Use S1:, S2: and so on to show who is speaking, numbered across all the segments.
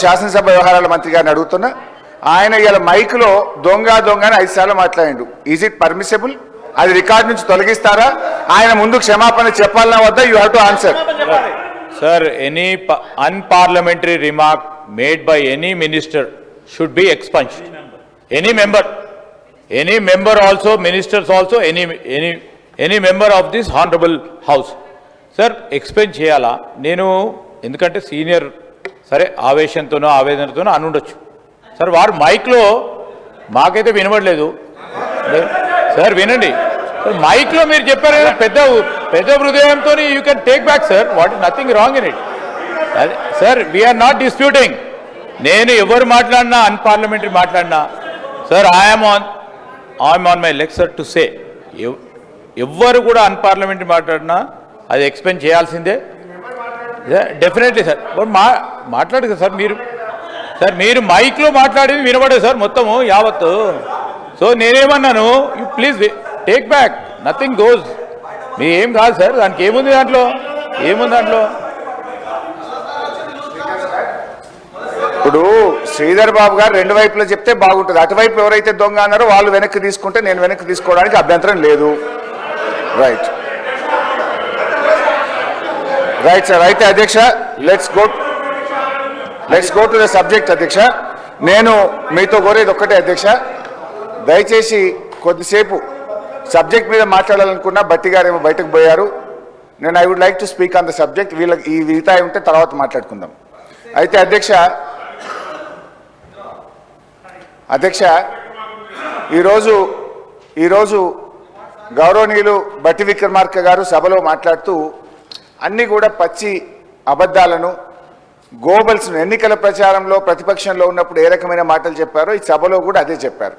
S1: శాసనసభ వ్యవహారాల మంత్రి గారిని అడుగుతున్నా. ఆయన ఇలా మైక్లో దొంగ అని 5 సార్లు మాట్లాడిండు. Is it permissible? అది రికార్డు నుంచి తొలగిస్తారా? ఆయన ముందు క్షమాపణ చెప్పాలన్నా వద్దా? You have to answer.
S2: Sir, any unparliamentary remark made by any minister should be expunged. Any member also, ministers also, any member of this honorable house. Sir, expend చేయాలా? నేను ఎందుకంటే సీనియర్, సరే ఆవేశంతోనో ఆవేదనతోనో అనుండొచ్చు సార్. వారు మైక్లో మాకైతే వినబడలేదు సార్. వినండి sir, మైక్లో మీరు చెప్పారు కదా, పెద్ద హృదయంతో you can take back sir. What is nothing wrong in it sir. We are not disputing. నేను ఎవరు మాట్లాడినా, అన్పార్లమెంటరీ మాట్లాడినా sir, I'm on my leg sir to say, ఎవ్వరు కూడా అన్పార్లమెంటరీ మాట్లాడినా అది ఎక్స్పెండ్ చేయాల్సిందే డెఫినెట్లీ సార్. మాట్లాడదు సార్ మీరు మైక్లో మాట్లాడేది వినబడదు సార్ మొత్తము యావత్తు. సో నేనేమన్నాను, you please take back, nothing goes. మీ ఏం కాదు సార్, దానికి ఏముంది దాంట్లో.
S1: ఇప్పుడు శ్రీధర్ బాబు గారు 2 వైపులో చెప్తే బాగుంటుంది. అటువైపు ఎవరైతే దొంగ అన్నారో వాళ్ళు వెనక్కి తీసుకుంటే నేను వెనక్కి తీసుకోవడానికి అభ్యంతరం లేదు. Right sir. అయితే అధ్యక్ష, let's go to the subject. అధ్యక్ష, నేను మీతో కోరేది ఒక్కటే అధ్యక్ష, దయచేసి కొద్దిసేపు సబ్జెక్ట్ మీద మాట్లాడాలనుకున్నా. బట్టి గారు ఏమో బయటకు పోయారు. నేను I would like to speak on the subject. వీళ్ళకి ఈ వితాయి ఉంటే తర్వాత మాట్లాడుకుందాం. అయితే అధ్యక్ష, ఈరోజు గౌరవనీయులు బట్టి విక్రమార్క గారు సభలో మాట్లాడుతూ అన్నీ కూడా పచ్చి అబద్ధాలను, గోబల్స్ను, ఎన్నికల ప్రచారంలో ప్రతిపక్షంలో ఉన్నప్పుడు ఏ రకమైన మాటలు చెప్పారో ఈ సభలో కూడా అదే చెప్పారు.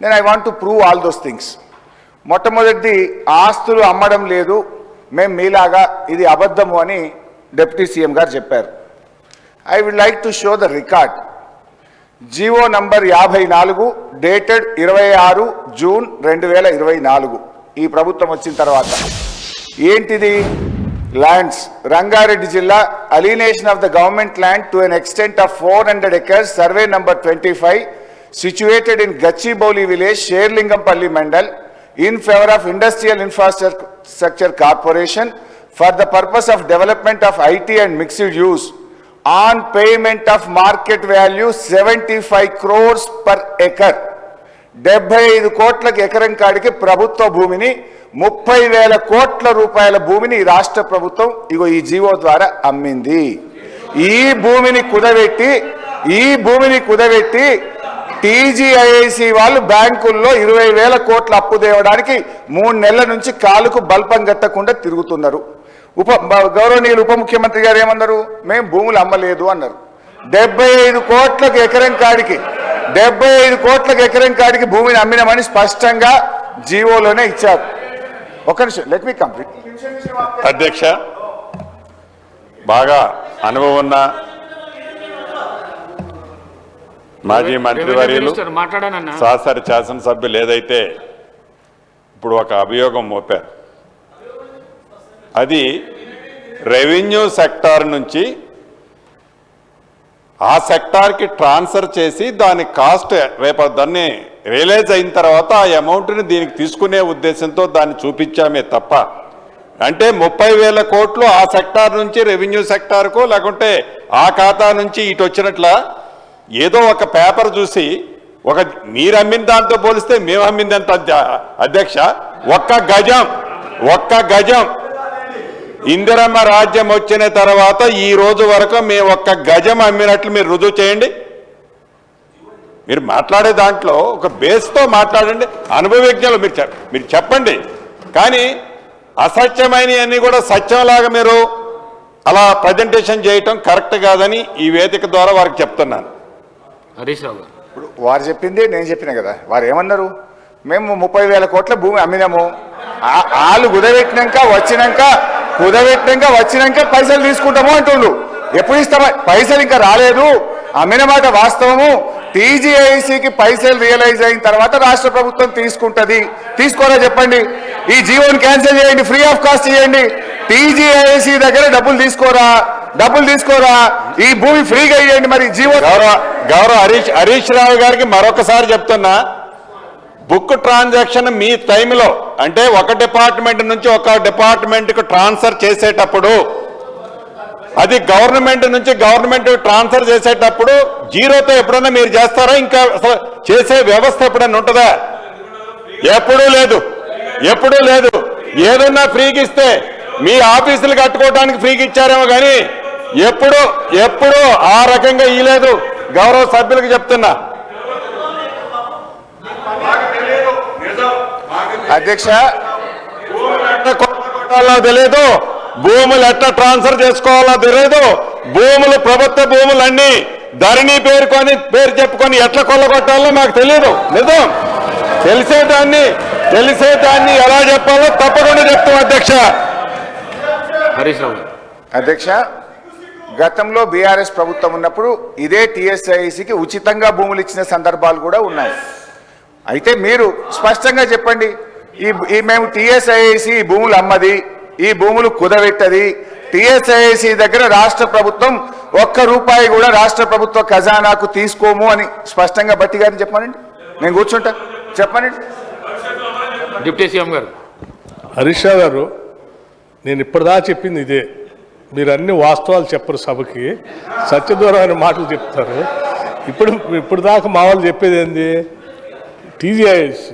S1: నేను I want to prove all those things. మొట్టమొదటిది, ఆస్తులు అమ్మడం లేదు, మేము మీలాగా, ఇది అబద్ధము అని డిప్యూటీ సీఎం గారు చెప్పారు. I would like to show the record. GO number 54 dated 26 June 2024 ఈ ప్రభుత్వం వచ్చిన తర్వాత. ఏంటిది? ల్యాండ్స్, రంగారెడ్డి జిల్లా, alienation of the government land to an extent of 400 acres, survey number 25, situated in Gachibowli village, Sherlingampalli mandal, in favor of Industrial Infrastructure Corporation for the purpose of development of IT and mixed use, on payment of market value 75 crores per acre. 75 కోట్లకు ఎకరం కాడికి ప్రభుత్వ భూమిని, 30,000 కోట్ల రూపాయల భూమిని రాష్ట్ర ప్రభుత్వం ఇగో ఈ జీవో ద్వారా అమ్మింది. ఈ భూమిని కుదబెట్టి టీజీఐఐసి వాళ్ళు బ్యాంకుల్లో 20,000 కోట్ల అప్పు తేవడానికి 3 నెలల నుంచి కాలుకు బల్పం గట్టకుండా తిరుగుతున్నారు. గౌరవనీయులు ఉప ముఖ్యమంత్రి గారు ఏమన్నారు? మేము భూములు అమ్మలేదు అన్నారు. 75 కోట్లకు ఎకరం కాడికి భూమిని అమ్మినామని స్పష్టంగా జీవోలోనే ఇచ్చారు. ఒక నిమిషం, లెట్ మీ కంప్లీట్.
S3: అధ్యక్ష, బాగా అనుభవం ఉన్న మాజీ మంత్రివర్యులు, సహచర శాసనసభ్యులు ఏదైతే ఇప్పుడు ఒక అభియోగం మోపారు, అది రెవెన్యూ సెక్టార్ నుంచి ఆ సెక్టార్కి ట్రాన్స్ఫర్ చేసి దాని కాస్ట్ రేపు దాన్ని రియలైజ్ అయిన తర్వాత ఆ అమౌంట్ని దీనికి తీసుకునే ఉద్దేశంతో దాన్ని చూపించామే తప్ప, అంటే 30,000 కోట్లు ఆ సెక్టార్ నుంచి రెవెన్యూ సెక్టార్కు, లేకుంటే ఆ ఖాతా నుంచి ఇటు వచ్చినట్ల ఏదో ఒక పేపర్ చూసి మీరు అమ్మిన దాంతో పోలిస్తే మేము అమ్మిందంత అధ్యక్ష. ఒక్క గజం ఇందిరమ్మ రాజ్యం వచ్చిన తర్వాత ఈ రోజు వరకు మేము ఒక్క గజం అమ్మినట్లు మీరు రుజువు చేయండి. మీరు మాట్లాడే దాంట్లో ఒక బేస్తో మాట్లాడండి. అనుభవజ్ఞులు మీరు చెప్పండి. కానీ అసత్యమైనవన్నీ కూడా సత్యంలాగా మీరు అలా ప్రజెంటేషన్ చేయటం కరెక్ట్ కాదని ఈ వేదిక ద్వారా వారికి చెప్తున్నాను.
S4: హరీష్ రావు గారు,
S1: ఇప్పుడు వారు చెప్పింది నేను చెప్పిన కదా. వారు ఏమన్నారు? మేము 30,000 కోట్ల భూమి అమ్మినాము, వాళ్ళు కుదబెట్టినాక వచ్చినాక పైసలు తీసుకుంటాము అంటుండు. ఎప్పుడు ఇస్తామా? పైసలు ఇంకా రాలేదు. అమ్మిన మాట వాస్తవము. టీజీఐసీకి పైసలు రియలైజ్ అయిన తర్వాత రాష్ట్ర ప్రభుత్వం తీసుకుంటుంది. తీసుకోరా చెప్పండి. ఈ జీవోని క్యాన్సిల్ చేయండి, ఫ్రీ ఆఫ్ కాస్ట్ చేయండి. టీజీఐసి దగ్గర డబ్బులు తీసుకోరా ఈ భూమి ఫ్రీగా ఇవ్వండి. మరి జీవో
S3: గౌరవ హరీష్ రావు గారికి మరొకసారి చెప్తున్నా, బుక్ ట్రాన్సాక్షన్ మీ టైంలో అంటే ఒక డిపార్ట్మెంట్ నుంచి ఒక డిపార్ట్మెంట్కు ట్రాన్స్ఫర్ చేసేటప్పుడు, అది గవర్నమెంట్ నుంచి గవర్నమెంట్ ట్రాన్స్ఫర్ చేసేటప్పుడు జీరోతో ఎప్పుడన్నా మీరు చేస్తారా? ఇంకా అసలు చేసే వ్యవస్థ ఎప్పుడన్నా ఉంటుందా? ఎప్పుడూ లేదు. ఏదన్నా ఫ్రీకి ఇస్తే మీ ఆఫీసులు కట్టుకోవడానికి ఫ్రీకి ఇచ్చారేమో కానీ ఎప్పుడు ఆ రకంగా ఇయ్యలేదు. గౌరవ సభ్యులకు చెప్తున్నా.
S1: అధ్యక్ష,
S3: తెలియదు, భూములు ఎట్లా ట్రాన్స్ఫర్ చేసుకోవాలో తెలియదు. భూములు ప్రభుత్వ భూములన్నీ ధరణి పేరు చెప్పుకొని ఎట్లా కొల్లగొట్టాలో మాకు తెలియదు. నిజం తెలిసేదాన్ని ఎలా చెప్పాలో తప్పకుండా చెప్తాం అధ్యక్ష.
S4: హరీష్ రావు గారు.
S1: అధ్యక్ష, గతంలో బీఆర్ఎస్ ప్రభుత్వం ఉన్నప్పుడు ఇదే టీఎస్ఐసికి ఉచితంగా భూములు ఇచ్చిన సందర్భాలు కూడా ఉన్నాయి. అయితే మీరు స్పష్టంగా చెప్పండి, మేము టీఎస్ఐసి ఈ భూములు అమ్మది, ఈ భూములు కుదవెట్టది, టీఎస్ఐసి దగ్గర రాష్ట్ర ప్రభుత్వం ₹1 కూడా రాష్ట్ర ప్రభుత్వ ఖజానాకు తీసుకోము అని స్పష్టంగా బట్టి గారిని చెప్పానండి. నేను కూర్చుంటా, చెప్పానండి.
S4: డిప్యూటీ సీఎం గారు.
S5: హరీష్ రావు గారు, నేను ఇప్పటిదా చెప్పింది ఇదే. మీరు అన్ని వాస్తవాలు చెప్పరు, సభకి సత్యదూరమైన మాటలు చెప్తారు. ఇప్పుడు దాకా మా వాళ్ళు చెప్పేది ఏంది? టీజీఐఎస్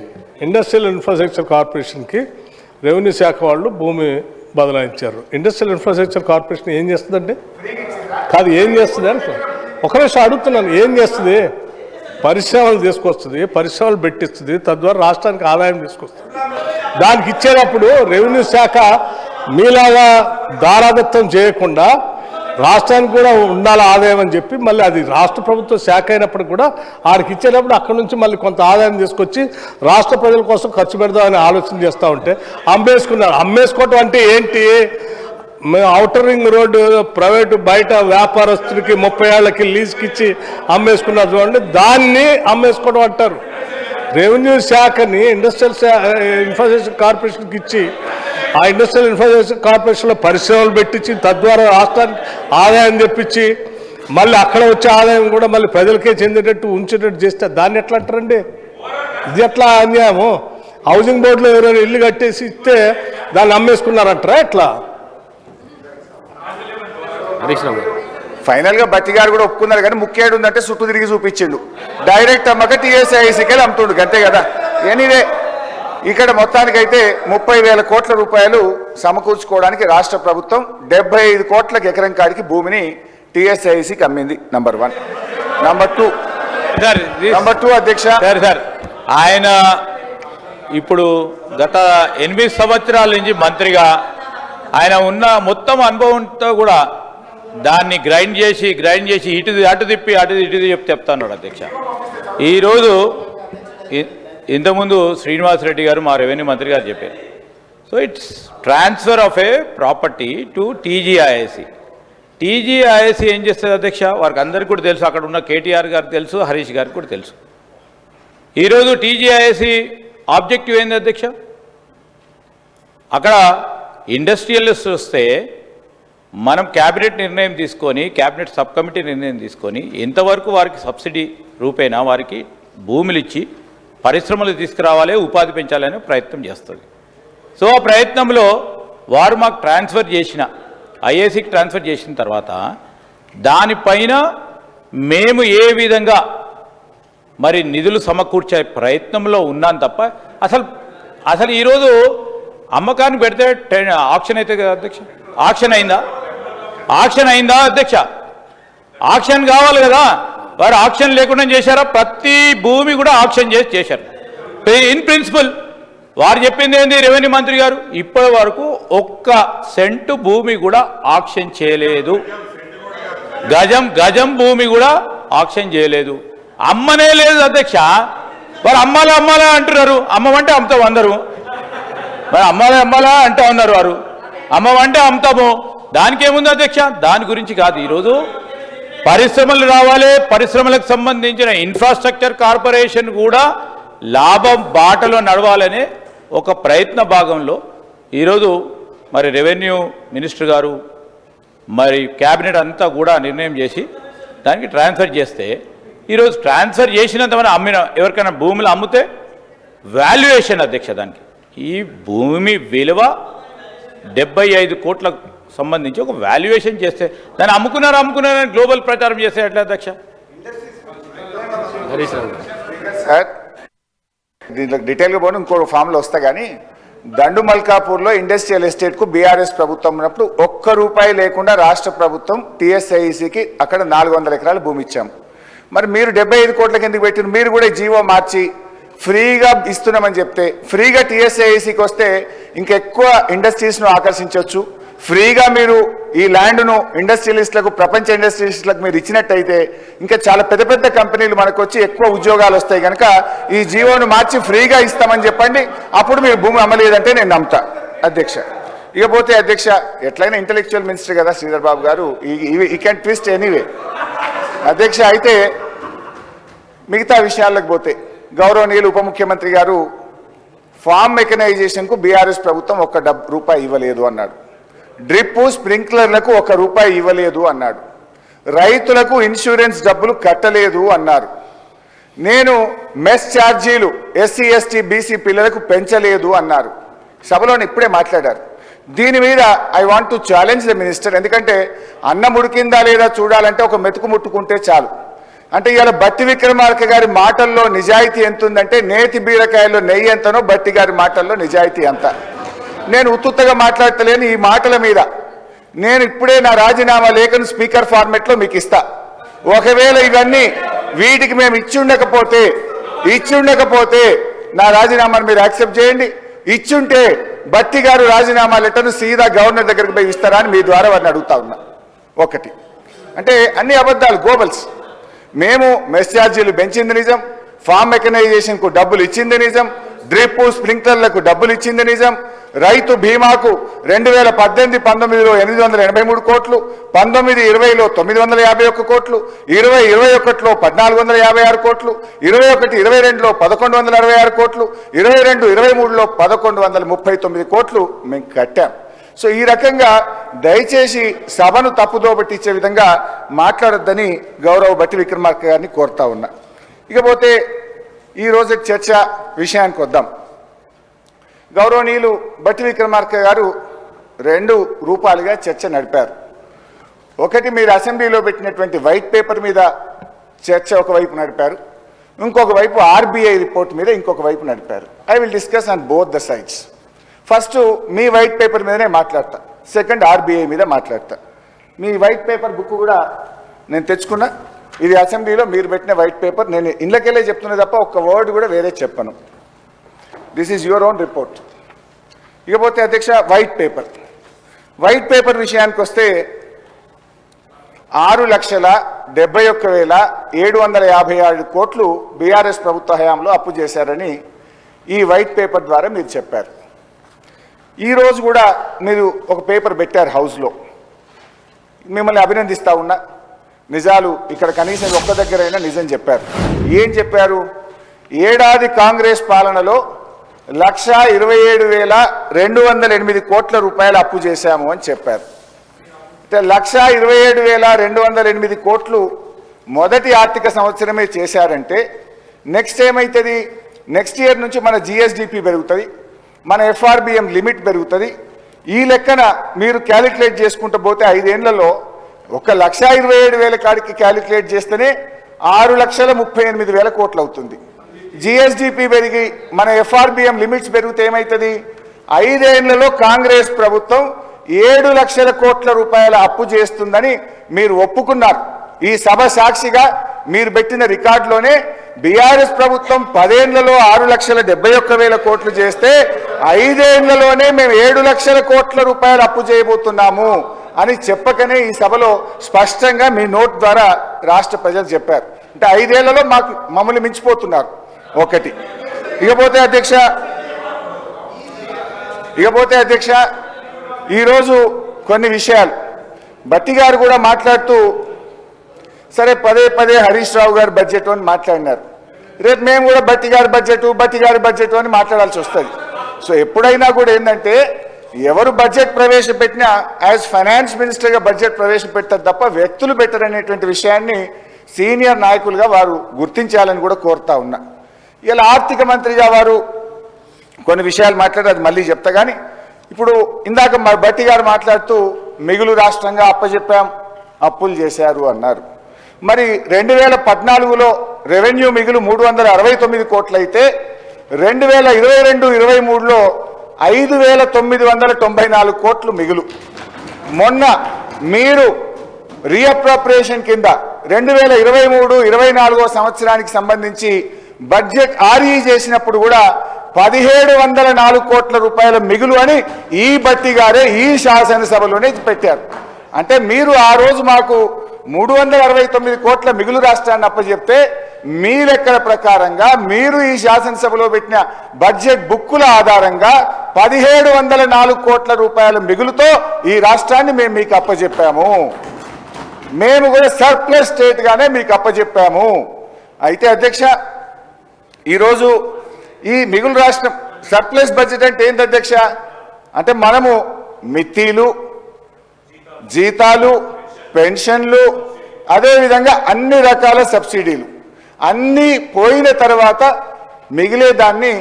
S5: ఇండస్ట్రియల్ ఇన్ఫ్రాస్ట్రక్చర్ కార్పొరేషన్కి రెవెన్యూ శాఖ వాళ్ళు భూమి బదలాయించారు. ఇండస్ట్రియల్ ఇన్ఫ్రాస్ట్రక్చర్ కార్పొరేషన్ ఏం చేస్తుందంటే కాదు, ఏం చేస్తుంది అంటే ఒక నిమిషం అడుగుతున్నాను, ఏం చేస్తుంది? పరిశ్రమలు తీసుకొస్తుంది, పరిశ్రమలు పెట్టిస్తుంది, తద్వారా రాష్ట్రానికి ఆదాయం తీసుకొస్తుంది. దానికి ఇచ్చేటప్పుడు రెవెన్యూ శాఖ మీలాగా దారాదత్తం చేయకుండా రాష్ట్రానికి కూడా ఉండాలి ఆదాయం అని చెప్పి మళ్ళీ అది రాష్ట్ర ప్రభుత్వ శాఖ అయినప్పుడు కూడా ఆడికి ఇచ్చేటప్పుడు అక్కడి నుంచి మళ్ళీ కొంత ఆదాయం తీసుకొచ్చి రాష్ట్ర ప్రజల కోసం ఖర్చు పెడదామని ఆలోచన చేస్తూ ఉంటే అమ్మేసుకున్నారు. అమ్మేసుకోవటం అంటే ఏంటి? ఔటర్ రింగ్ రోడ్డు ప్రైవేటు బయట వ్యాపారస్తుడికి 30 ఏళ్లకి లీజ్కి ఇచ్చి అమ్మేసుకున్నారు చూడండి, దాన్ని అమ్మేసుకోవడం అంటారు. రెవెన్యూ శాఖని ఇండస్ట్రియల్ ఇన్ఫ్రాస్ట్రక్చర్ కార్పొరేషన్కి ఇచ్చి ఆ ఇండస్ట్రియల్ ఇన్ఫ్రాస్ట్రక్చర్ కార్పొరేషన్లో పరిశ్రమలు పెట్టించి తద్వారా రాష్ట్రానికి ఆదాయం తెప్పించి మళ్ళీ అక్కడ వచ్చే ఆదాయం కూడా మళ్ళీ ప్రజలకే చెందేటట్టు ఉంచేటట్టు చేస్తే దాన్ని ఎట్లా అంటారండి? ఇది ఎట్లా అన్యాయము? హౌసింగ్ బోర్డులో ఎవరైనా ఇల్లు కట్టేసి ఇస్తే దాన్ని అమ్మేసుకున్నారంటారా ఎట్లా?
S4: హరీష్ రావు గారు.
S1: ఫైనల్ గా బట్టి గారు కూడా ఒప్పుకున్నారు, కానీ ముఖ్యడు ఉందంటే చుట్టూ తిరిగి చూపించిండు. డైరెక్ట్ అమ్మక టీఎస్ఐసికి అమ్ముతుండు, అంతే కదా. ఎనీవే, ఇక్కడ మొత్తానికైతే 30,000 కోట్ల రూపాయలు సమకూర్చుకోవడానికి రాష్ట్ర ప్రభుత్వం 75 కోట్లకు ఎకరం కాడికి భూమిని టీఎస్ఐసికి అమ్మింది. నంబర్ 1. నంబర్ 2 అధ్యక్ష,
S2: సార్ ఆయన ఇప్పుడు గత 8 సంవత్సరాల నుంచి మంత్రిగా ఆయన ఉన్న మొత్తం అనుభవంతో కూడా దాన్ని గ్రైండ్ చేసి అటు తిప్పి చెప్తాను అధ్యక్ష. ఈరోజు ఇంతకుముందు శ్రీనివాసరెడ్డి గారు మా రెవెన్యూ మంత్రి గారు చెప్పారు. So it's transfer of A property to TGISC. TGISC ఏం చేస్తుంది అధ్యక్ష? వారికి అందరికీ కూడా తెలుసు, అక్కడ ఉన్న కేటీఆర్ గారికి తెలుసు, హరీష్ గారికి కూడా తెలుసు. ఈరోజు టీజీఐఎస్సి ఆబ్జెక్టివ్ ఏంది అధ్యక్ష? అక్కడ ఇండస్ట్రియలిస్ట్ వస్తే మనం క్యాబినెట్ నిర్ణయం తీసుకొని, క్యాబినెట్ సబ్ కమిటీ నిర్ణయం తీసుకొని ఎంతవరకు వారికి సబ్సిడీ రూపేణా వారికి భూములు ఇచ్చి పరిశ్రమలు తీసుకురావాలి, ఉపాధి పెంచాలనే ప్రయత్నం చేస్తుంది. సో ఆ ప్రయత్నంలో వారు మాకు ట్రాన్స్ఫర్ చేసిన ఐఏసీకి ట్రాన్స్ఫర్ చేసిన తర్వాత దానిపైన మేము ఏ విధంగా మరి నిధులు సమకూర్చే ప్రయత్నంలో ఉన్నాను తప్ప అసలు ఈరోజు అమ్మకాన్ని పెడితే ఆక్షన్ అయితే కదా అధ్యక్ష? ఆక్షన్ అయిందా అధ్యక్ష? ఆక్షన్ కావాలి కదా. వారు ఆక్షన్ లేకుండా చేశారా? ప్రతి భూమి కూడా ఆక్షన్ చేశారు. ఇన్ ప్రిన్సిపల్ వారు చెప్పింది ఏంది? రెవెన్యూ మంత్రి గారు ఇప్పటి వరకు 1 సెంటు భూమి కూడా ఆక్షన్ చేయలేదు. గజం భూమి కూడా ఆక్షన్ చేయలేదు. అమ్మనే లేదు అధ్యక్ష. వారు అమ్మాలా అంటున్నారు. అమ్మమంటే అమ్ముతాం అందరూ, మరి అమ్మాలా అంటూ ఉన్నారు. వారు అమ్మమంటే అమ్ముతాము. దానికి ఏముంది అధ్యక్ష? దాని గురించి కాదు. ఈరోజు పరిశ్రమలు రావాలి, పరిశ్రమలకు సంబంధించిన ఇన్ఫ్రాస్ట్రక్చర్ కార్పొరేషన్ కూడా లాభం బాటలో నడవాలనే ఒక ప్రయత్న భాగంలో ఈరోజు మరి రెవెన్యూ మినిస్టర్ గారు మరి క్యాబినెట్ అంతా కూడా నిర్ణయం చేసి దానికి ట్రాన్స్ఫర్ చేస్తే ఈరోజు ట్రాన్స్ఫర్ చేసినంతమంది అమ్మిన ఎవరికైనా భూములు అమ్మితే వాల్యుయేషన్ అధ్యక్ష దానికి ఈ భూమి విలువ 75 కోట్లకు సంబంధించి ఒక వాల్యుయేషన్ చేస్తే దాన్ని అమ్ముకున్నారని గ్లోబల్ ప్రచారం చేస్తే ఎట్లా అధ్యక్ష?
S4: హరీష్ రావు గారు.
S1: సార్ దీంట్లో డీటెయిల్గా పోను ఇంకో ఫామ్లో వస్తా కానీ దండు మల్కాపూర్లో ఇండస్ట్రియల్ ఎస్టేట్కు బీఆర్ఎస్ ప్రభుత్వం ఉన్నప్పుడు ఒక్క రూపాయి లేకుండా రాష్ట్ర ప్రభుత్వం టీఎస్ఐఈసీకి అక్కడ 400 ఎకరాల భూమి ఇచ్చాం. మరి మీరు 75 కోట్లకి ఎందుకు పెట్టిన? మీరు కూడా జీవో మార్చి ఫ్రీగా ఇస్తున్నామని చెప్తే ఫ్రీగా టీఎస్ఐఈసీకి వస్తే ఇంకెక్కువ ఇండస్ట్రీస్ను ఆకర్షించవచ్చు. ఫ్రీగా మీరు ఈ ల్యాండ్ను ఇండస్ట్రియలిస్టులకు ప్రపంచ ఇండస్ట్రియలిస్టులకు మీరు ఇచ్చినట్టయితే ఇంకా చాలా పెద్ద పెద్ద కంపెనీలు మనకు వచ్చి ఎక్కువ ఉద్యోగాలు వస్తాయి కనుక ఈ జీవోను మార్చి ఫ్రీగా ఇస్తామని చెప్పండి. అప్పుడు మీరు భూమి అమ్మలేదంటే నేను నమ్ముతా అధ్యక్ష. ఇకపోతే అధ్యక్ష ఎట్లయినా ఇంటెలెక్చువల్ మినిస్టర్ కదా శ్రీధర్ బాబు గారు, ఈ క్యాన్ ట్విస్ట్ ఎనీవే అధ్యక్ష. అయితే మిగతా విషయాలకు పోతే గౌరవనీయులు ఉప ముఖ్యమంత్రి గారు ఫార్మ్ మెకనైజేషన్కు బీఆర్ఎస్ ప్రభుత్వం ₹1 ఇవ్వలేదు అన్నాడు. డ్రిప్ స్ప్రింక్లర్లకు ₹1 ఇవ్వలేదు అన్నాడు. రైతులకు ఇన్సూరెన్స్ డబ్బులు కట్టలేదు అన్నారు. నేను మెస్ ఛార్జీలు ఎస్సీ ఎస్టీ బీసీ పిల్లలకు పెంచలేదు అన్నారు. సభలోని ఇప్పుడే మాట్లాడారు. దీని మీద I want to challenge the minister. ఎందుకంటే అన్నం ఉడికిందా లేదా చూడాలంటే ఒక మెతుకు ముట్టుకుంటే చాలు. అంటే ఇవాళ బట్టి విక్రమార్క గారి మాటల్లో నిజాయితీ ఎంత ఉందంటే నేతి బీరకాయల్లో నెయ్యి ఎంతనో బట్టి గారి మాటల్లో నిజాయితీ అంత. నేను ఉత్తుత్తగా మాట్లాడతలేను ఈ మాటల మీద. నేను ఇప్పుడే నా రాజీనామా లేఖను స్పీకర్ ఫార్మెట్లో మీకు ఇస్తా. ఒకవేళ ఇవన్నీ వీటికి మేము ఇచ్చుండకపోతే నా రాజీనామాను మీరు యాక్సెప్ట్ చేయండి. ఇచ్చుంటే బట్టి గారు రాజీనామా లెటర్ను సీదా గవర్నర్ దగ్గరికి పోయి ఇస్తారా అని మీ ద్వారా వారిని అడుగుతా ఉన్నా. ఒకటి అంటే అన్ని అబద్ధాలు గోబల్స్. మేము మెస్ ఛార్జీలు పెంచింది నిజం, ఫార్మ్ మెకనైజేషన్కు డబ్బులు ఇచ్చింది నిజం, డ్రిప్ స్ప్రింక్లర్లకు డబ్బులు ఇచ్చింది నిజం, రైతు బీమాకు 2018-19లో 883 కోట్లు, 19-20లో 951 కోట్లు, 20-21లో 1456 కోట్లు, 21-22లో 1166 కోట్లు, 22-23లో 1139 కోట్లు మేము కట్టాం. సో ఈ రకంగా దయచేసి సభను తప్పుదో పట్టించే విధంగా మాట్లాడొద్దని గౌరవ బట్టి విక్రమార్క గారిని కోరుతా ఉన్నా. ఇకపోతే ఈరోజు చర్చ విషయానికి వద్దాం. గౌరవనీయులు బట్టి విక్రమార్క గారు 2 రూపాలుగా చర్చ నడిపారు. ఒకటి మీరు అసెంబ్లీలో పెట్టినటువంటి వైట్ పేపర్ మీద చర్చ ఒకవైపు నడిపారు, ఇంకొక వైపు ఆర్బీఐ రిపోర్ట్ మీద ఇంకొక వైపు నడిపారు. I will discuss on both the sides. First me white paper మీదనే మాట్లాడతా, సెకండ్ ఆర్బీఐ మీద మాట్లాడతా. మీ వైట్ పేపర్ బుక్ కూడా నేను తెచ్చుకున్నా. ఇది అసెంబ్లీలో మీరు పెట్టిన వైట్ పేపర్. నేను ఇళ్ళకెళ్ళే చెప్తున్నా తప్ప ఒక్క వర్డ్ కూడా వేరే చెప్పను. This is your own report. ఇకపోతే అధ్యక్ష వైట్ పేపర్ విషయానికి వస్తే 6,71,757 కోట్లు బీఆర్ఎస్ ప్రభుత్వ హయాంలో అప్పు చేశారని ఈ వైట్ పేపర్ ద్వారా మీరు చెప్పారు. ఈరోజు కూడా మీరు ఒక పేపర్ పెట్టారు హౌస్లో. మిమ్మల్ని అభినందిస్తూ ఉన్నా. నిజాలు ఇక్కడ కనీసం ఒక్క దగ్గరైనా నిజం చెప్పారు. ఏం చెప్పారు? ఏడాది కాంగ్రెస్ పాలనలో 1,27,208 కోట్ల రూపాయలు అప్పు చేశాము అని చెప్పారు. 1,27,208 కోట్లు మొదటి ఆర్థిక సంవత్సరమే చేశారంటే నెక్స్ట్ ఏమవుతుంది? నెక్స్ట్ ఇయర్ నుంచి మన జిఎస్డిపి పెరుగుతుంది, మన ఎఫ్ఆర్బిఎం లిమిట్ పెరుగుతుంది. ఈ లెక్కన మీరు క్యాలిక్యులేట్ చేసుకుంటూ పోతే 5 ఏళ్లలో 1,27,000 కాడికి క్యాలిక్యులేట్ చేస్తేనే 6,38,000 కోట్లు అవుతుంది. జిఎస్డిపి పెరిగి మన ఎఫ్ఆర్బిఎం లిమిట్స్ పెరిగితే ఏమవుతుంది? 5 ఏళ్లలో కాంగ్రెస్ ప్రభుత్వం 7 లక్షల కోట్ల రూపాయల అప్పు చేస్తుందని మీరు ఒప్పుకున్నారు. ఈ సభ సాక్షిగా మీరు పెట్టిన రికార్డులోనే బీఆర్ఎస్ ప్రభుత్వం 10 ఏళ్లలో 6,71,000 కోట్లు చేస్తే 5 ఏళ్లలోనే మేము 7 లక్షల కోట్ల రూపాయలు అప్పు చేయబోతున్నాము అని చెప్పకనే ఈ సభలో స్పష్టంగా మీ నోట్ ద్వారా రాష్ట్ర ప్రజలు చెప్పారు. అంటే 5 ఏళ్లలో మమ్మల్ని మించిపోతున్నారు. ఒకటి. ఇకపోతే అధ్యక్ష ఈరోజు కొన్ని విషయాలు బట్టి గారు కూడా మాట్లాడుతూ సరే పదే హరీష్ రావు గారి బడ్జెట్ అని మాట్లాడినారు. రేపు మేము కూడా బట్టి గారి బడ్జెట్ అని మాట్లాడాల్సి వస్తుంది. సో ఎప్పుడైనా కూడా ఏంటంటే ఎవరు బడ్జెట్ ప్రవేశపెట్టినా యాజ్ ఫైనాన్స్ మినిస్టర్గా బడ్జెట్ ప్రవేశపెడతారు తప్ప వ్యక్తులు పెట్టరనేటువంటి విషయాన్ని సీనియర్ నాయకులుగా వారు గుర్తించాలని కూడా కోరుతా ఉన్నా. ఇలా ఆర్థిక మంత్రిగా వారు కొన్ని విషయాలు మాట్లాడి అది మళ్ళీ చెప్తా. కానీ ఇప్పుడు ఇందాక మా భట్టి గారు మాట్లాడుతూ మిగులు రాష్ట్రంగా అప్పచెప్పాం, అప్పులు చేశారు అన్నారు. మరి 2014లో రెవెన్యూ మిగులు 369 కోట్లు అయితే 2022-23లో 5,994 కోట్లు మిగులు. మొన్న మీరు రీఅప్రోప్రియేషన్ కింద 2023-24 సంవత్సరానికి సంబంధించి బడ్జెట్ ఆర్ఈ చేసినప్పుడు కూడా 1,704 కోట్ల రూపాయల మిగులు అని ఈ భట్టి గారే ఈ శాసనసభలోనే పెట్టారు. అంటే మీరు ఆ రోజు మాకు 369 కోట్ల మిగులు రాష్ట్రాన్ని అప్పచెప్తే మీ లెక్కల ప్రకారంగా మీరు ఈ శాసనసభలో పెట్టిన బడ్జెట్ బుక్కుల ఆధారంగా 1,704 కోట్ల రూపాయల మిగులుతో ఈ రాష్ట్రాన్ని మేము మీకు అప్పచెప్పాము. మేము కూడా సర్ప్లస్ స్టేట్గానే మీకు అప్పచెప్పాము. అయితే అధ్యక్ష, ఈరోజు ఈ మిగులు రాష్ట్రం సర్ప్లస్ బడ్జెట్ అంటే ఏంటి అధ్యక్ష? అంటే మనము మిత్తీలు, జీతాలు, పెన్షన్లు, అదేవిధంగా అన్ని రకాల సబ్సిడీలు అన్నీ పోయిన తర్వాత మిగిలేదాన్ని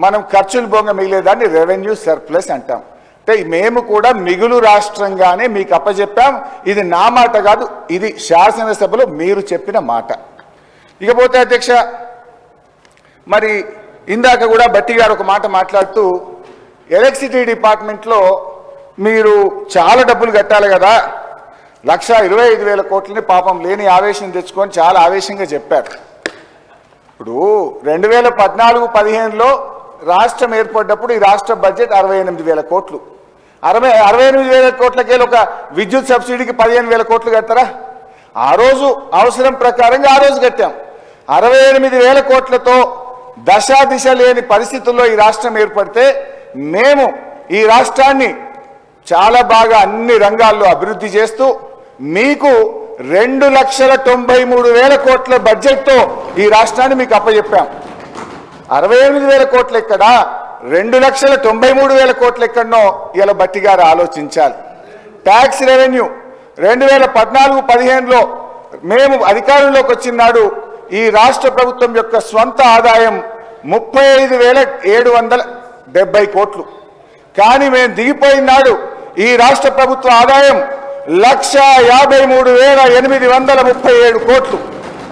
S1: మనం ఖర్చులు బొంగ మిగిలేదాన్ని రెవెన్యూ సర్ప్లస్ అంటాం. అంటే మేము కూడా మిగులు రాష్ట్రంగానే మీకు అప్పచెప్పాం. ఇది నా మాట కాదు, ఇది శాసనసభలో మీరు చెప్పిన మాట. ఇకపోతే అధ్యక్ష, మరి ఇందాక కూడా భట్టి గారు ఒక మాట మాట్లాడుతూ ఎలక్ట్రిసిటీ డిపార్ట్మెంట్లో మీరు చాలా డబ్బులు కట్టాలి కదా, 1,25,000 కోట్లని పాపం లేని ఆవేశం తెచ్చుకొని చాలా ఆవేశంగా చెప్పారు. ఇప్పుడు 2014-15లో రాష్ట్రం ఏర్పడ్డప్పుడు ఈ రాష్ట్ర బడ్జెట్ 68,000 కోట్లు. 68,000 కోట్లకే ఒక విద్యుత్ సబ్సిడీకి 15,000 కోట్లు కడతారా? ఆ రోజు అవసరం ప్రకారంగా ఆ రోజు కట్టాం. 68,000 కోట్లతో దశా దిశ లేని పరిస్థితుల్లో ఈ రాష్ట్రం ఏర్పడితే మేము ఈ రాష్ట్రాన్ని చాలా బాగా అన్ని రంగాల్లో అభివృద్ధి చేస్తూ మీకు 2,93,000 కోట్ల బడ్జెట్తో ఈ రాష్ట్రాన్ని మీకు అప్పచెప్పాం. 68,000 కోట్లు ఎక్కడా, 2,93,000 కోట్లు ఎక్కడనో ఇలా భట్టి గారు ఆలోచించాలి. ట్యాక్స్ రెవెన్యూ 2014-15లో మేము అధికారంలోకి వచ్చిన నాడు ఈ రాష్ట్ర ప్రభుత్వం యొక్క స్వంత ఆదాయం 35,770 కోట్లు. కానీ మేము దిగిపోయిన నాడు ఈ రాష్ట్ర ప్రభుత్వ ఆదాయం 1,53,837 కోట్లు.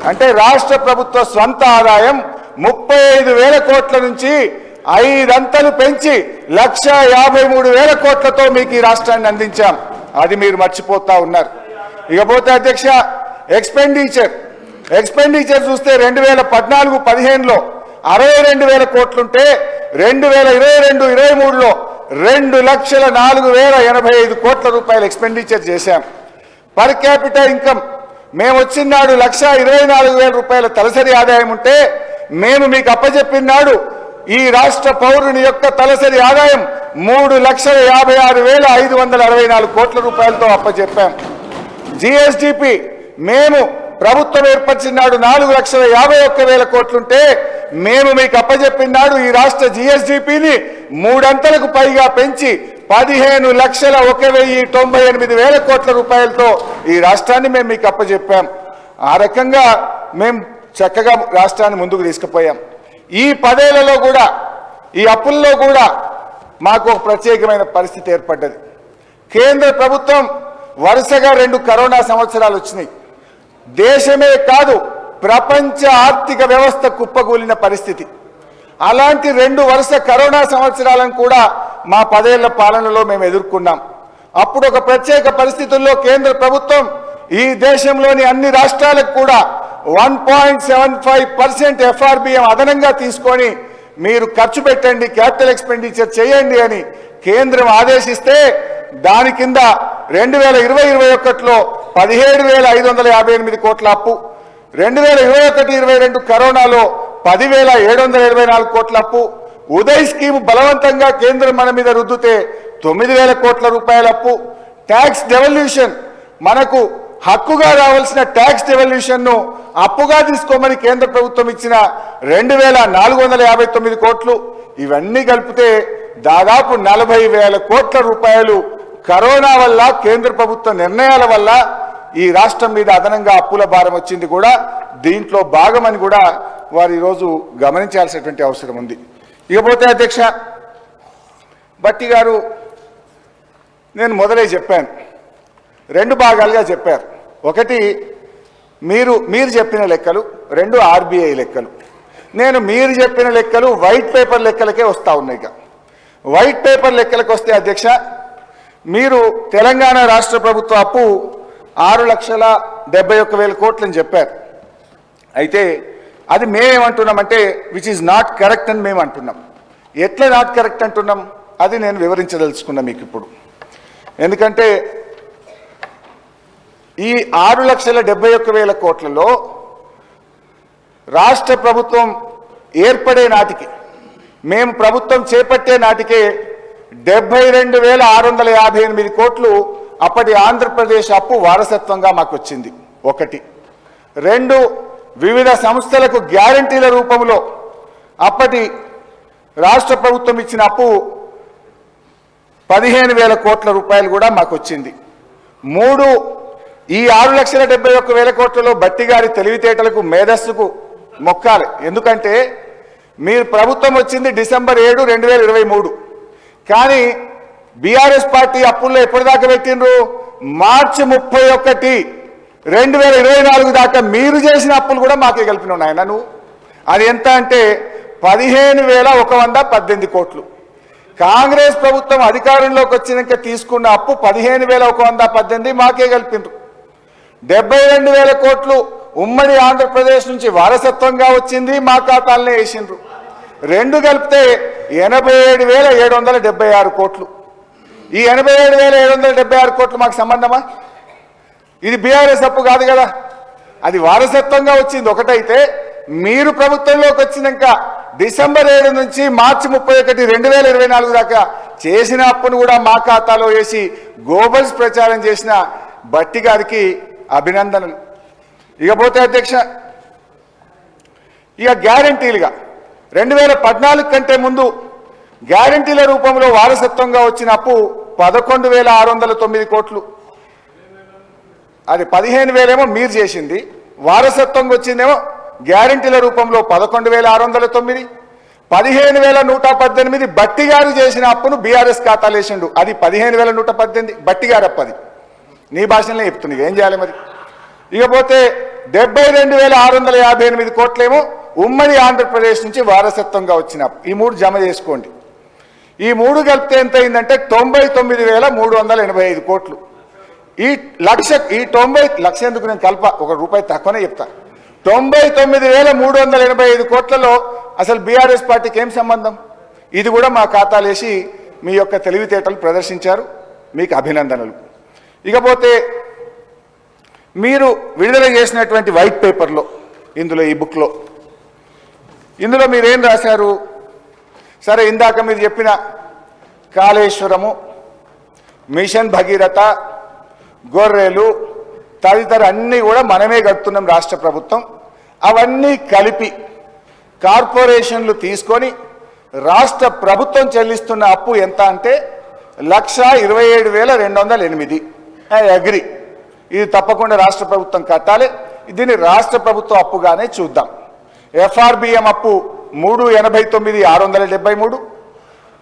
S1: అంటే రాష్ట్ర ప్రభుత్వ స్వంత ఆదాయం 35,000 కోట్ల నుంచి 5 అంతలు పెంచి 1,53,000 కోట్లతో మీకు ఈ రాష్ట్రాన్ని అందించాం. అది మీరు మర్చిపోతా ఉన్నారు. ఇకపోతే అధ్యక్ష, ఎక్స్పెండిచర్ చూస్తే 2014-15లో 62,000 కోట్లుంటే 2022-23లో 2,04,085 కోట్ల రూపాయలు ఎక్స్పెండిచర్ చేశాం. పర్ క్యాపిటల్ ఇన్కమ్ మేము వచ్చిన నాడు 1,24,000 రూపాయల తలసరి ఆదాయం ఉంటే మేము మీకు అప్పచెప్పిన నాడు ఈ రాష్ట్ర పౌరుని యొక్క తలసరి ఆదాయం 3,56,564 కోట్ల రూపాయలతో అప్పచెప్పాం. జిఎస్డిపి మేము ప్రభుత్వం ఏర్పరిచిన నాడు 4,51,000 కోట్లుంటే మేము మీకు అప్పచెప్పినాడు ఈ రాష్ట్ర జిఎస్డిపిని 3 అంతలకు పైగా పెంచి 15,01,98,000 కోట్ల రూపాయలతో ఈ రాష్ట్రాన్ని మేము మీకు అప్పచెప్పాం. ఆ రకంగా మేము చక్కగా రాష్ట్రాన్ని ముందుకు తీసుకుపోయాం. ఈ 10 ఏళ్లలో కూడా ఈ అప్పుల్లో కూడా మాకు ఒక ప్రత్యేకమైన పరిస్థితి ఏర్పడ్డది. కేంద్ర ప్రభుత్వం వరుసగా 2 కరోనా సంవత్సరాలు వచ్చినాయి. దేశమే కాదు ప్రపంచ ఆర్థిక వ్యవస్థ కుప్పకూలిన పరిస్థితి. అలాంటి 2 వరుస కరోనా సంవత్సరాలను కూడా మా 10 ఏళ్ల పాలనలో మేము ఎదుర్కొన్నాం. అప్పుడు ఒక ప్రత్యేక పరిస్థితుల్లో కేంద్ర ప్రభుత్వం ఈ దేశంలోని అన్ని రాష్ట్రాలకు కూడా 1.75% FRBM అదనంగా తీసుకొని మీరు ఖర్చు పెట్టండి, క్యాపిటల్ ఎక్స్పెండిచర్ చేయండి అని కేంద్రం ఆదేశిస్తే దాని కింద 2020-21లో 17,558 కోట్ల అప్పు, 2021-22 కరోనాలో 10,724 కోట్ల అప్పు, ఉదయ్ స్కీమ్ బలవంతంగా కేంద్రం మన మీద రుద్దుతే 9,000 కోట్ల రూపాయల అప్పు, ట్యాక్స్ డెవల్యూషన్ మనకు హక్కుగా రావాల్సిన ట్యాక్స్ డెవల్యూషన్ను అప్పుగా తీసుకోమని కేంద్ర ప్రభుత్వం ఇచ్చిన 2,459 కోట్లు. ఇవన్నీ కలిపితే దాదాపు 40,000 కోట్ల రూపాయలు కరోనా వల్ల కేంద్ర ప్రభుత్వ నిర్ణయాల వల్ల ఈ రాష్ట్రం మీద అదనంగా అప్పుల భారం వచ్చింది కూడా దీంట్లో భాగమని కూడా వారు ఈరోజు గమనించాల్సినటువంటి అవసరం ఉంది. ఇకపోతే అధ్యక్ష భట్టి గారు, నేను మొదలై చెప్పాను, 2 భాగాలుగా చెప్పారు. ఒకటి మీరు చెప్పిన లెక్కలు, 2 ఆర్బీఐ లెక్కలు. నేను మీరు చెప్పిన లెక్కలు వైట్ పేపర్ లెక్కలకే వస్తూ ఉన్నాయి. ఇక వైట్ పేపర్ లెక్కలకు వస్తే అధ్యక్ష, మీరు తెలంగాణ రాష్ట్ర ప్రభుత్వ అప్పు 6,71,000 కోట్లని చెప్పారు. అయితే అది మేమేమంటున్నామంటే విచ్ ఈజ్ నాట్ కరెక్ట్ అని మేము అంటున్నాం. ఎట్లా నాట్ కరెక్ట్ అంటున్నాం అది నేను వివరించదలుచుకున్నా మీకు ఇప్పుడు. ఎందుకంటే ఈ 6,71,000 కోట్లలో రాష్ట్ర ప్రభుత్వం ఏర్పడే నాటికి, మేము ప్రభుత్వం చేపట్టే నాటికే 72,658 కోట్లు అప్పటి ఆంధ్రప్రదేశ్ అప్పు వారసత్వంగా మాకు వచ్చింది. 1. 2, వివిధ సంస్థలకు గ్యారంటీల రూపంలో అప్పటి రాష్ట్ర ప్రభుత్వం ఇచ్చిన అప్పు 15,000 కోట్ల రూపాయలు కూడా మాకు వచ్చింది. 3, ఈ 6,71,000 కోట్లలో భట్టి గారి తెలివితేటలకు మేధస్సుకు మొక్కాలి. ఎందుకంటే మీరు ప్రభుత్వం వచ్చింది డిసెంబర్ 7, 2023. కానీ బీఆర్ఎస్ పార్టీ అప్పుల్లో ఎప్పటిదాకా పెట్టిండ్రు? మార్చి 31, 2024 దాకా మీరు చేసిన అప్పులు కూడా మాకే కలిపిన ఉన్నాయి. నువ్వు అది ఎంత అంటే 15,118 కోట్లు. కాంగ్రెస్ ప్రభుత్వం అధికారంలోకి వచ్చినాక తీసుకున్న అప్పు 15,118 మాకే కలిపిండ్రు. 72,000 కోట్లు ఉమ్మడి ఆంధ్రప్రదేశ్ నుంచి వారసత్వంగా వచ్చింది, మా ఖాతాలనే వేసిండ్రు. 2 కలిపితే 87,776 కోట్లు. ఈ 87,776 కోట్లు మాకు సంబంధమా? ఇది బీఆర్ఎస్ అప్పు కాదు కదా, అది వారసత్వంగా వచ్చింది. ఒకటైతే మీరు ప్రభుత్వంలోకి వచ్చినాక డిసెంబర్ 7 నుంచి మార్చి 31, 2024 దాకా చేసిన అప్పును కూడా మా ఖాతాలో వేసి గోబల్స్ ప్రచారం చేసిన భట్టి గారికి అభినందనలు. ఇకపోతే అధ్యక్ష, ఇక గ్యారంటీలుగా 2014 కంటే ముందు గ్యారంటీల రూపంలో వారసత్వంగా వచ్చిన అప్పు 11,609 కోట్లు. అది 15,000 ఏమో మీరు చేసింది, వారసత్వంగా వచ్చిందేమో గ్యారంటీల రూపంలో 11,609. 15,118 భట్టి గారు చేసిన అప్పును బీఆర్ఎస్ ఖాతాలు వేసిండు, అది 15,118 భట్టి గారు అప్పు. అది నీ భాషలోనే చెప్తుంది, ఏం చేయాలి మరి? ఇకపోతే 72,658 కోట్లేమో ఉమ్మడి ఆంధ్రప్రదేశ్ నుంచి వారసత్వంగా వచ్చిన అప్పు. ఈ 3 జమ చేసుకోండి. ఈ 3 కలిపితే ఎంత అయిందంటే 99,385 కోట్లు. ఈ 90 లక్ష ఎందుకు నేను కల్ప, ₹1 తక్కువనే చెప్తా. 99,385 కోట్లలో అసలు బీఆర్ఎస్ పార్టీకి ఏం సంబంధం? ఇది కూడా మా ఖాతాలు వేసి మీ యొక్క తెలివితేటలు ప్రదర్శించారు, మీకు అభినందనలు. ఇకపోతే మీరు విడుదల చేసినటువంటి వైట్ పేపర్లో, ఇందులో ఈ బుక్లో, ఇందులో మీరేం రాశారు? సరే, ఇందాక మీరు చెప్పిన కాళేశ్వరము, మిషన్ భగీరథ, గొర్రెలు తదితర అన్నీ కూడా మనమే కడుతున్నాం రాష్ట్ర ప్రభుత్వం. అవన్నీ కలిపి కార్పొరేషన్లు తీసుకొని రాష్ట్ర ప్రభుత్వం చెల్లిస్తున్న అప్పు ఎంత అంటే 1,27,208. ఐ అగ్రి, ఇది తప్పకుండా రాష్ట్ర ప్రభుత్వం కట్టాలి. దీన్ని రాష్ట్ర ప్రభుత్వ అప్పుగానే చూద్దాం. ఎఫ్ఆర్బిఎం అప్పు 389,673.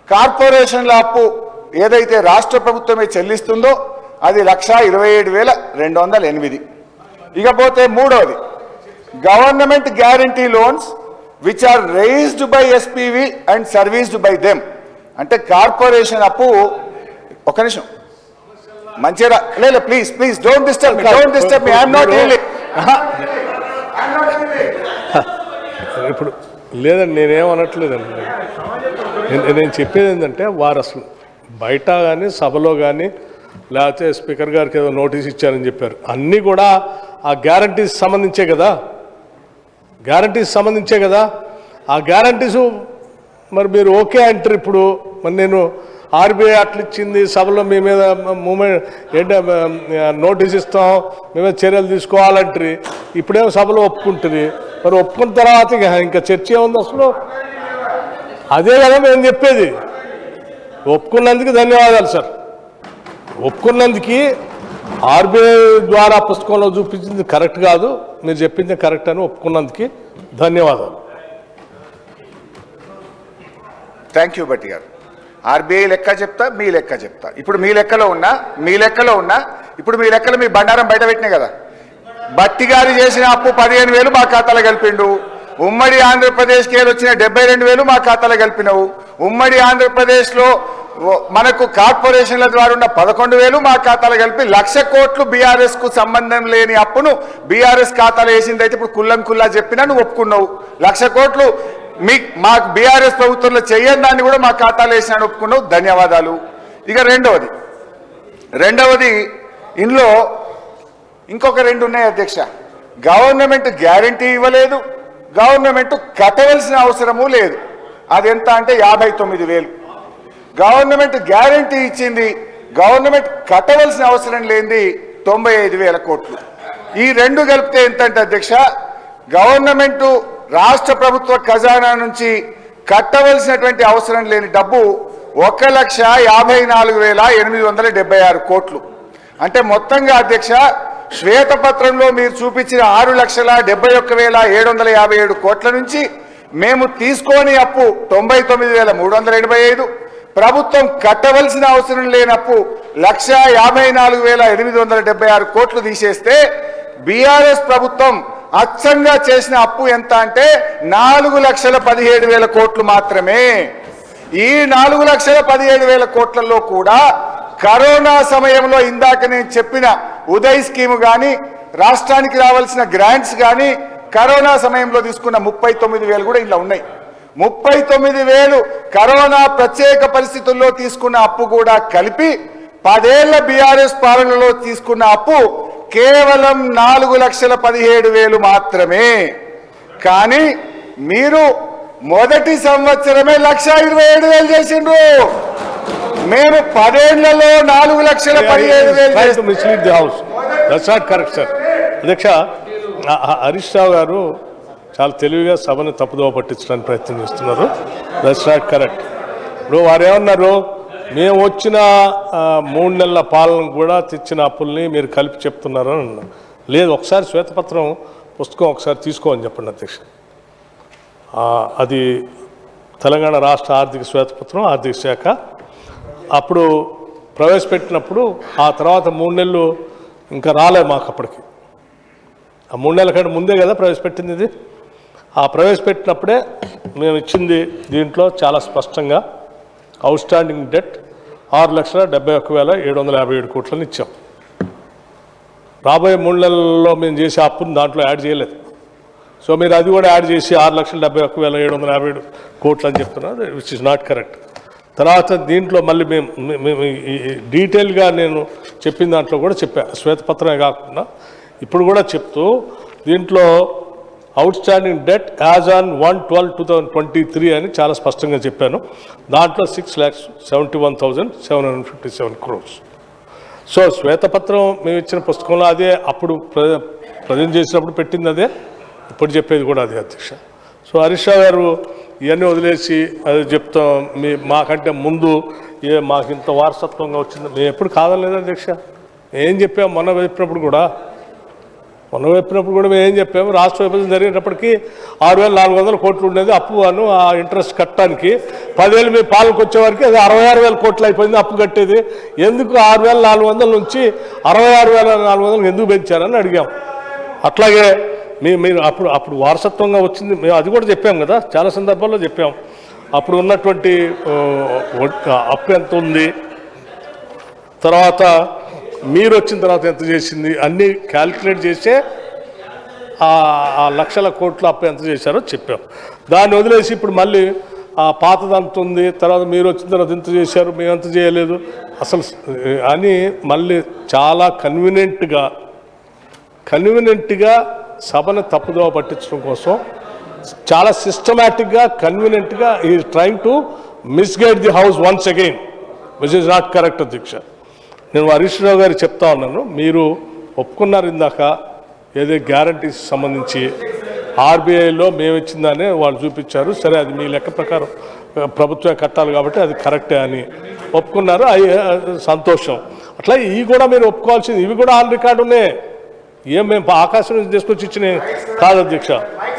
S1: కార్పొరేషన్ల అప్పు ఏదైతే రాష్ట్ర ప్రభుత్వమే చెల్లిస్తుందో అది 1,27,208. ఇకపోతే 3వది government guarantee loans which are raised by SPV and serviced by them. అంటే కార్పొరేషన్ అప్పు, ఒక నిమిషం మంచిగా లేదు, please don't disturb me, I'm not reeling.
S5: ఇప్పుడు లేదండి, నేనేమనట్లేదండి. నేను చెప్పేది ఏంటంటే వారు అసలు బయట కానీ సభలో కానీ లేకపోతే స్పీకర్ గారికి ఏదో నోటీస్ ఇచ్చారని చెప్పారు. అన్నీ కూడా ఆ గ్యారంటీస్ సంబంధించే కదా. ఆ గ్యారంటీస్ మరి మీరు ఓకే అంటారు. ఇప్పుడు మరి నేను ఆర్బీఐ అట్లా ఇచ్చింది, సభలో మీ మీద మూమెంట్ ఏంటంటే నోటీస్ ఇస్తాం, మేమే చర్యలు తీసుకోవాలంటారు. ఇప్పుడేమో సభలో ఒప్పుకుంటుంది. మరి ఒప్పుకున్న తర్వాత ఇంకా చర్చ ఏముంది అసలు? అదే కదా మేము చెప్పేది. ఒప్పుకున్నందుకు ధన్యవాదాలు సార్. ఒప్పుకున్నందుకు ఆర్బీఐ ద్వారా పుస్తకంలో చూపించింది కరెక్ట్ కాదు, మీరు చెప్పింది కరెక్ట్ అని ఒప్పుకున్నందుకు ధన్యవాదాలు.
S1: థ్యాంక్ యూ భట్టి గారు. ఆర్బీఐ లెక్క చెప్తా, మీ లెక్క చెప్తా. ఇప్పుడు మీ లెక్కలో ఉన్నా ఇప్పుడు మీ లెక్కలు మీ బండారం బయట పెట్టినాయి కదా. భట్టి గారు చేసిన అప్పు 15,000 మా ఖాతాలో కలిపిండు. ఉమ్మడి ఆంధ్రప్రదేశ్కి వచ్చిన 72,000 మా ఖాతాలో కలిపినవు. ఉమ్మడి ఆంధ్రప్రదేశ్లో మనకు కార్పొరేషన్ల ద్వారా ఉన్న 11,000 మా ఖాతాలో కలిపి 1,00,000 కోట్లు బీఆర్ఎస్ కు సంబంధం లేని అప్పును బీఆర్ఎస్ ఖాతాలో వేసింది. అయితే ఇప్పుడు కుల్లా చెప్పినా నువ్వు ఒప్పుకున్నావు. 1,00,000 కోట్లు మాకు బీఆర్ఎస్ ప్రభుత్వంలో చెయ్యని దాన్ని కూడా మా ఖాతాలో వేసినాను, ఒప్పుకున్నావు. ధన్యవాదాలు. ఇక రెండవది ఇందులో ఇంకొక 2 ఉన్నాయి అధ్యక్ష. గవర్నమెంట్ గ్యారంటీ ఇవ్వలేదు, గవర్నమెంట్ కట్టవలసిన అవసరము లేదు. అది ఎంత అంటే 59,000. గవర్నమెంట్ గ్యారంటీ ఇచ్చింది, గవర్నమెంట్ కట్టవలసిన అవసరం లేనిది 95,000 కోట్లు. ఈ 2 కలిపితే ఎంతంటే అధ్యక్ష, గవర్నమెంట్ రాష్ట్ర ప్రభుత్వ ఖజానా నుంచి కట్టవలసినటువంటి అవసరం లేని డబ్బు 1,54,876 కోట్లు. అంటే మొత్తంగా అధ్యక్ష, శ్వేతపత్రంలో మీరు చూపించిన 6,71,757 కోట్ల నుంచి మేము తీసుకొని అప్పు 99,385, ప్రభుత్వం కట్టవలసిన అవసరం లేనప్పు 1,54,876 కోట్లు తీసేస్తే బీఆర్ఎస్ ప్రభుత్వం అచ్చంగా చేసిన అప్పు ఎంత అంటే 4,17,000 కోట్లు మాత్రమే. ఈ 4,17,000 కోట్లలో కూడా కరోనా సమయంలో ఇందాక నేను చెప్పిన ఉదయ్ స్కీమ్ కానీ, రాష్ట్రానికి రావాల్సిన గ్రాంట్స్ కానీ, కరోనా సమయంలో తీసుకున్న 39,000 కూడా ఇలా ఉన్నాయి. 39,000 కరోనా ప్రత్యేక పరిస్థితుల్లో తీసుకున్న అప్పు కూడా కలిపి 10 ఏళ్ల బీఆర్ఎస్ పాలనలో తీసుకున్న అప్పు కేవలం 4,17,000 మాత్రమే. కానీ మీరు మొదటి సంవత్సరమే 1,27,000 చేసిండ్రు. మేము 10 ఏళ్లలో 4,17,000.
S5: Correct sir. అధ్యక్ష, హరీష్ రావు గారు చాలా తెలివిగా సభను తప్పుదోవ పట్టించడానికి ప్రయత్నం చేస్తున్నారు. That's not correct. ఇప్పుడు వారు ఏమన్నారు, మేము వచ్చిన 3 నెలల పాలన కూడా తెచ్చిన అప్పుల్ని మీరు కలిపి చెప్తున్నారు అని అన్నారు. లేదు, ఒకసారి శ్వేతపత్రం పుస్తకం ఒకసారి తీసుకోమని చెప్పండి అధ్యక్ష. అది తెలంగాణ రాష్ట్ర ఆర్థిక శ్వేతపత్రం, ఆర్థిక శాఖ అప్పుడు ప్రవేశపెట్టినప్పుడు ఆ తర్వాత 3 నెలలు ఇంకా రాలే మాకు. అప్పటికి ఆ 3 నెలల కంటే ముందే కదా ప్రవేశపెట్టింది ఇది. ఆ ప్రవేశపెట్టినప్పుడే మేము ఇచ్చింది దీంట్లో చాలా స్పష్టంగా అవుట్ స్టాండింగ్ డెట్ 6,71,757 కోట్లని ఇచ్చాం. రాబోయే 3 నెలల్లో మేము చేసే అప్పుని దాంట్లో యాడ్ చేయలేదు. సో మీరు అది కూడా యాడ్ చేసి 6,71,757 కోట్లు అని చెప్తున్నారు, విచ్ ఇస్ నాట్ కరెక్ట్. తర్వాత దీంట్లో మళ్ళీ మేము డీటెయిల్గా నేను చెప్పిన దాంట్లో కూడా చెప్పా, శ్వేతపత్రమే కాకుండా ఇప్పుడు కూడా చెప్తూ దీంట్లో out standing debt as on 1/12/2023 అని చాలా స్పష్టంగా చెప్పాను. దాంట్లో 6,71,757 crores. సో శ్వేతపత్రం మేము ఇచ్చిన పుస్తకంలో అదే, అప్పుడు ప్రజెంట్ చేసినప్పుడు పెట్టింది అదే, ఇప్పుడు చెప్పేది కూడా అదే అధ్యక్ష. సో హరీష్ రావు గారు ఇవన్నీ వదిలేసి అది చెప్తాం మాకంటే ముందు మాకు ఇంత వారసత్వంగా వచ్చింది మేము ఎప్పుడు కాదనలేదు అధ్యక్ష. ఏం చెప్పాము మొన్న చెప్పినప్పుడు కూడా మేము ఏం చెప్పాము, రాష్ట్ర విభజన జరిగేటప్పటికి 6,400 కోట్లు ఉండేది అప్పు అను ఆ ఇంట్రెస్ట్ కట్టడానికి. 10 ఏళ్ళు మీ పాలనకు వచ్చేవారికి అది 66,000 కోట్లు అయిపోయింది అప్పు కట్టేది. ఎందుకు 6,400 నుంచి 66,400 ఎందుకు పెంచారని అడిగాం. అట్లాగే మీరు అప్పుడు వారసత్వంగా వచ్చింది మేము అది కూడా చెప్పాం కదా, చాలా సందర్భాల్లో చెప్పాం. అప్పుడు ఉన్నటువంటి అప్పు ఎంత ఉంది, తర్వాత మీరు వచ్చిన తర్వాత ఎంత చేసింది అన్నీ క్యాల్కులేట్ చేసే ఆ 1,00,000 కోట్ల అప్పు ఎంత చేశారో చెప్పాం. దాన్ని వదిలేసి ఇప్పుడు మళ్ళీ ఆ పాతదంత ఉంది, తర్వాత మీరు వచ్చిన తర్వాత ఎంత చేశారు, మేము ఎంత చేయలేదు అసలు అని మళ్ళీ చాలా కన్వీనియంట్గా సభను తప్పుదోవ పట్టించడం కోసం చాలా సిస్టమేటిక్గా కన్వీనియంట్గా ఈ trying to misguide the house once again, which is not correct అధ్యక్ష. నేను హరీష్ రావు గారికి చెప్తా ఉన్నాను, మీరు ఒప్పుకున్నారు ఇందాక ఏదో గ్యారంటీస్ సంబంధించి ఆర్బీఐలో మేము ఇచ్చిందని వాళ్ళు చూపించారు. సరే అది మీ లెక్క ప్రకారం ప్రభుత్వం కట్టాలి కాబట్టి అది కరెక్టే అని ఒప్పుకున్నారు. అవి సంతోషం. అట్లా ఇవి కూడా మీరు ఒప్పుకోవాల్సింది, ఇవి కూడా ఆన్ రికార్డు ఉన్నాయి. ఏం మేము ఆకాశం నుంచి తీసుకొచ్చి ఇచ్చినవి కాదు అధ్యక్ష.